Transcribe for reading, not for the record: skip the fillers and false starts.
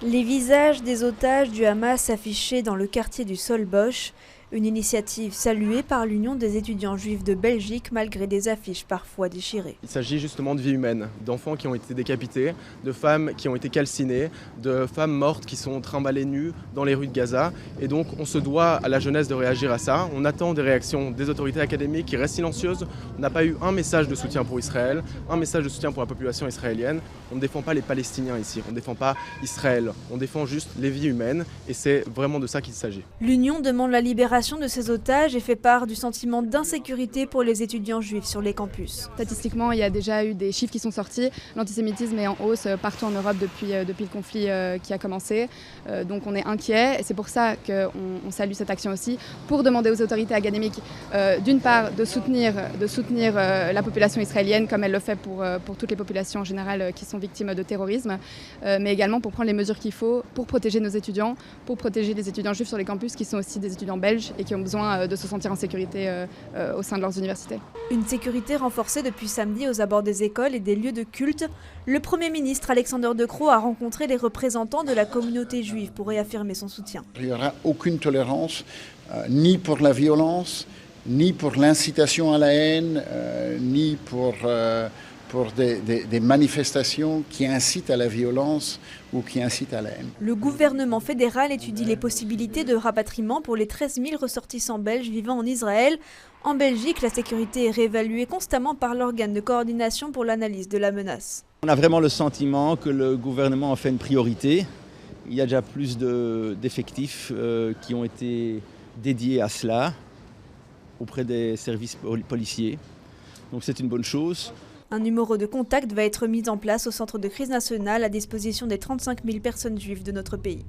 Les visages des otages du Hamas affichés dans le quartier du Solbosch, une initiative saluée par l'Union des étudiants juifs de Belgique malgré des affiches parfois déchirées. Il s'agit justement de vies humaines, d'enfants qui ont été décapités, de femmes qui ont été calcinées, de femmes mortes qui sont trimballées nues dans les rues de Gaza. Et donc on se doit à la jeunesse de réagir à ça. On attend des réactions des autorités académiques qui restent silencieuses. On n'a pas eu un message de soutien pour Israël, un message de soutien pour la population israélienne. On ne défend pas les Palestiniens ici, on ne défend pas Israël, on défend juste les vies humaines et c'est vraiment de ça qu'il s'agit. L'Union demande la libération de ces otages et fait part du sentiment d'insécurité pour les étudiants juifs sur les campus. Statistiquement, il y a déjà eu des chiffres qui sont sortis. L'antisémitisme est en hausse partout en Europe depuis le conflit qui a commencé. Donc on est inquiet et c'est pour ça qu'on salue cette action aussi, pour demander aux autorités académiques d'une part de soutenir la population israélienne comme elle le fait pour toutes les populations en général qui sont victimes de terrorisme, mais également pour prendre les mesures qu'il faut pour protéger nos étudiants, pour protéger les étudiants juifs sur les campus qui sont aussi des étudiants belges et qui ont besoin de se sentir en sécurité au sein de leurs universités. Une sécurité renforcée depuis samedi aux abords des écoles et des lieux de culte. Le Premier ministre Alexander De Croo a rencontré les représentants de la communauté juive pour réaffirmer son soutien. Il n'y aura aucune tolérance, ni pour la violence, ni pour l'incitation à la haine, ni pour des manifestations qui incitent à la violence ou qui incitent à la haine. Le gouvernement fédéral étudie les possibilités de rapatriement pour les 13 000 ressortissants belges vivant en Israël. En Belgique, la sécurité est réévaluée constamment par l'organe de coordination pour l'analyse de la menace. On a vraiment le sentiment que le gouvernement en fait une priorité. Il y a déjà plus d'effectifs qui ont été dédiés à cela auprès des services policiers. Donc c'est une bonne chose. Un numéro de contact va être mis en place au centre de crise nationale à disposition des 35 000 personnes juives de notre pays.